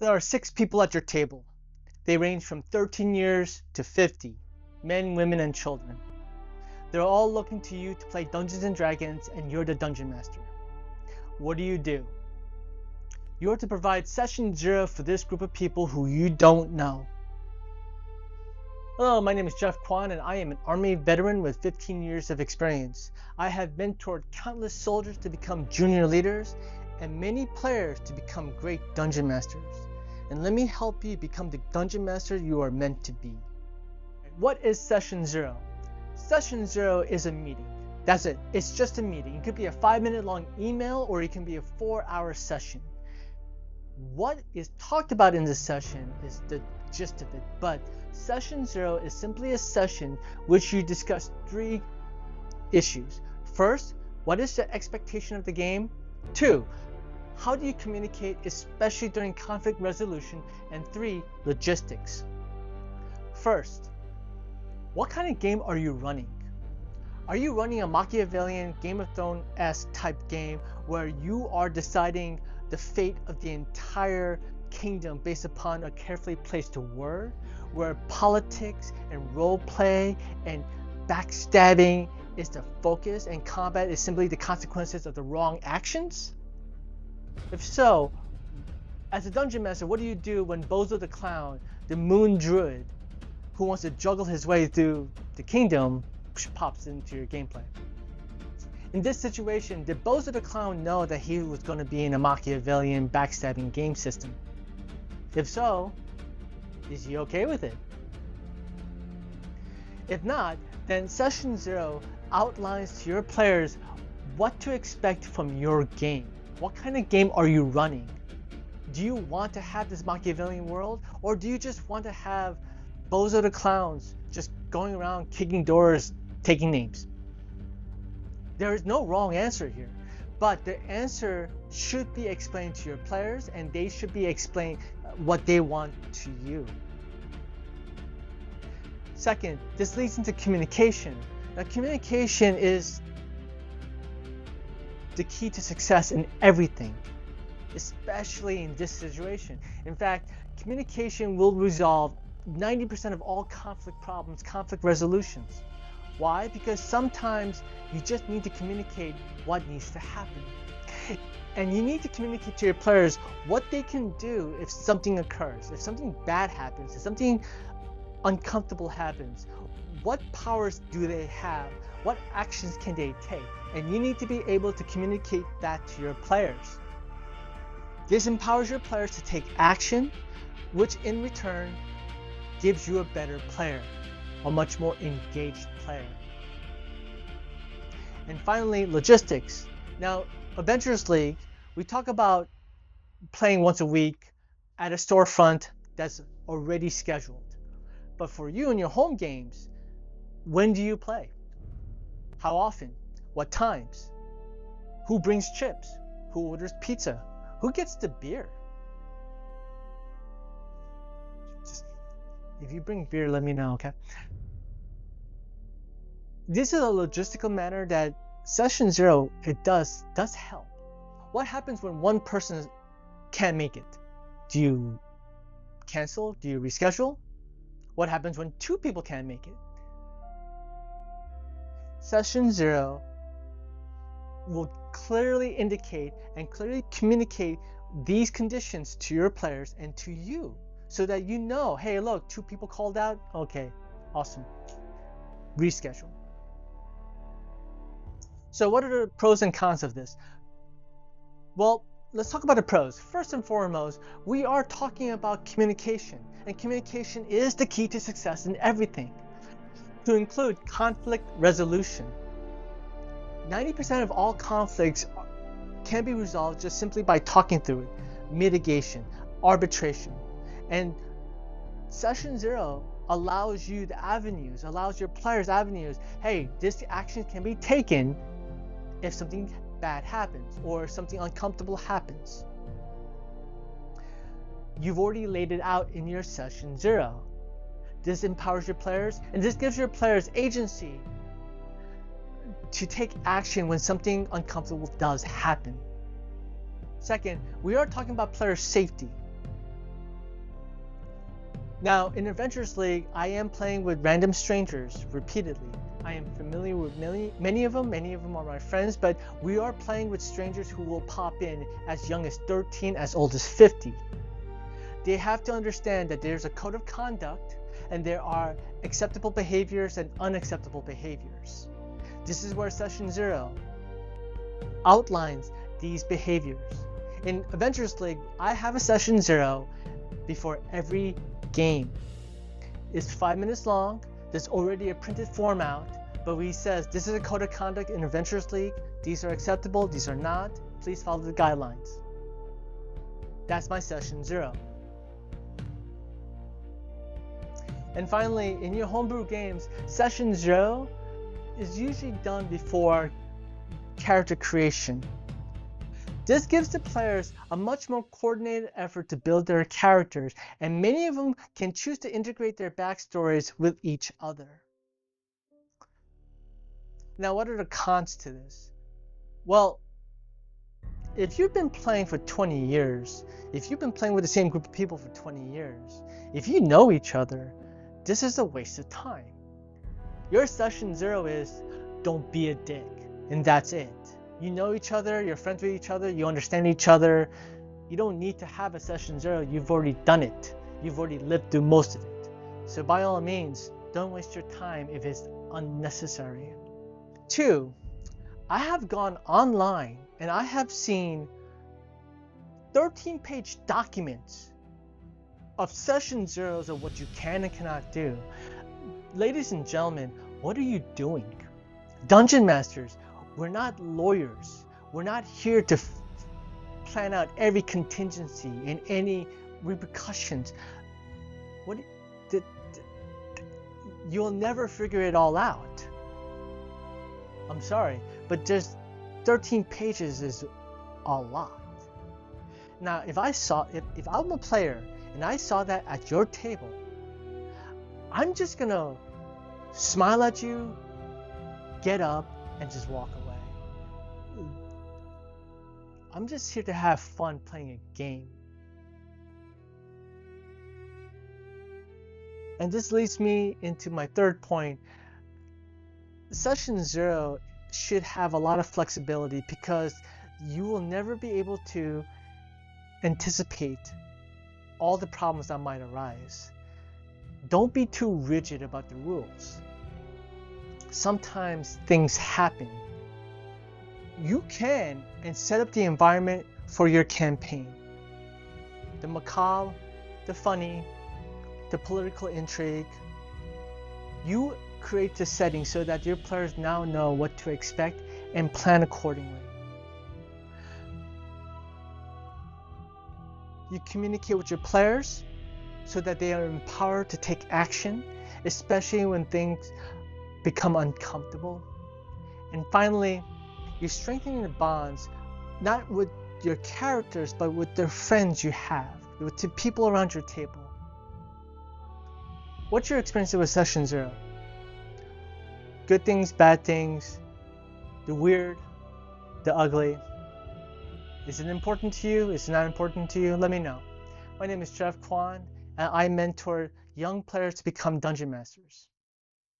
There are 6 people at your table. They range from 13 years to 50, men, women, and children. They're all looking to you to play Dungeons & Dragons, and you're the Dungeon Master. What do? You are to provide Session 0 for this group of people who you don't know. Hello, my name is Jeff Kwan, and I am an Army veteran with 15 years of experience. I have mentored countless soldiers to become junior leaders, and many players to become great Dungeon Masters. And let me help you become the Dungeon Master you are meant to be. What is Session 0? Session 0 is a meeting. That's it. It's just a meeting. It could be a 5-minute long email, or it can be a 4-hour session. What is talked about in this session is the gist of it, but Session 0 is simply a session which you discuss 3 issues. First, what is the expectation of the game? 2, how do you communicate, especially during conflict resolution? And 3, logistics. First, what kind of game are you running? Are you running a Machiavellian Game of Thrones-esque type game where you are deciding the fate of the entire kingdom based upon a carefully placed word, where politics and roleplay and backstabbing is the focus and combat is simply the consequences of the wrong actions? If so, as a Dungeon Master, what do you do when Bozo the Clown, the Moon Druid, who wants to juggle his way through the kingdom, pops into your gameplay? In this situation, did Bozo the Clown know that he was going to be in a Machiavellian backstabbing game system? If so, is he okay with it? If not, then Session 0 outlines to your players what to expect from your game. What kind of game are you running? Do you want to have this Machiavellian world, or do you just want to have Bozo the Clowns just going around kicking doors, taking names? There is no wrong answer here, but the answer should be explained to your players, and they should be explained what they want to you. Second, this leads into communication. Now, communication is the key to success in everything, especially in this situation. In fact, communication will resolve 90% of all conflict problems, conflict resolutions. Why? Because sometimes you just need to communicate what needs to happen. And you need to communicate to your players what they can do if something occurs, if something bad happens, if something uncomfortable happens. What powers do they have? What actions can they take? And you need to be able to communicate that to your players. This empowers your players to take action, which in return gives you a better player, a much more engaged player. And finally, logistics. Now, Adventurers League, we talk about playing once a week at a storefront that's already scheduled. But for you in your home games, when do you play? How often? What times? Who brings chips? Who orders pizza? Who gets the beer? Just, if you bring beer, let me know, okay? This is a logistical matter that Session 0, it does help. What happens when one person can't make it? Do you cancel? Do you reschedule? What happens when 2 people can't make it? Session 0 will clearly indicate and clearly communicate these conditions to your players and to you, so that you know, hey, look, 2 people called out. Okay, awesome. Reschedule. So what are the pros and cons of this? Well, let's talk about the pros. First and foremost, we are talking about communication, and communication is the key to success in everything, to include conflict resolution. 90% of all conflicts can be resolved just simply by talking through it, mitigation, arbitration. And Session 0 allows you the avenues, allows your players avenues. Hey, this action can be taken if something bad happens or something uncomfortable happens. You've already laid it out in your Session 0. This empowers your players, and this gives your players agency to take action when something uncomfortable does happen. Second, we are talking about player safety. Now, in Adventures League, I am playing with random strangers repeatedly. I am familiar with many of them. Many of them are my friends, but we are playing with strangers who will pop in as young as 13, as old as 50. They have to understand that there's a code of conduct and there are acceptable behaviors and unacceptable behaviors. This is where Session 0 outlines these behaviors. In Adventures League, I have a Session 0 before every game. It's 5 minutes long. There's already a printed form out, but he says this is a code of conduct in Adventures League. These are acceptable, these are not. Please follow the guidelines. That's my Session 0. And finally, in your homebrew games, Session 0 is usually done before character creation. This gives the players a much more coordinated effort to build their characters, and many of them can choose to integrate their backstories with each other. Now, what are the cons to this? Well, if you've been playing for 20 years, if you've been playing with the same group of people for 20 years, if you know each other, this is a waste of time. Your Session 0 is don't be a dick, and that's it. You know each other, you're friends with each other, you understand each other. You don't need to have a Session 0, you've already done it. You've already lived through most of it. So by all means, don't waste your time if it's unnecessary. 2, I have gone online and I have seen 13-page documents of Session 0s of what you can and cannot do. Ladies and gentlemen, what are you doing? Dungeon Masters, we're not lawyers. We're not here to plan out every contingency and any repercussions. You'll never figure it all out. I'm sorry, but just 13 pages is a lot. Now, if I'm a player and I saw that at your table, I'm just gonna smile at you, get up, and just walk away. I'm just here to have fun playing a game. And this leads me into my third point. Session 0 should have a lot of flexibility because you will never be able to anticipate all the problems that might arise. Don't be too rigid about the rules. Sometimes things happen. You can and set up the environment for your campaign. The macabre, the funny, the political intrigue. You create the setting so that your players now know what to expect and plan accordingly. You communicate with your players so that they are empowered to take action, especially when things become uncomfortable. And finally, you're strengthening the bonds, not with your characters, but with the friends you have, with the people around your table. What's your experience with Session 0? Good things, bad things, the weird, the ugly. Is it important to you? Is it not important to you? Let me know. My name is Jeff Kwan, and I mentor young players to become Dungeon Masters.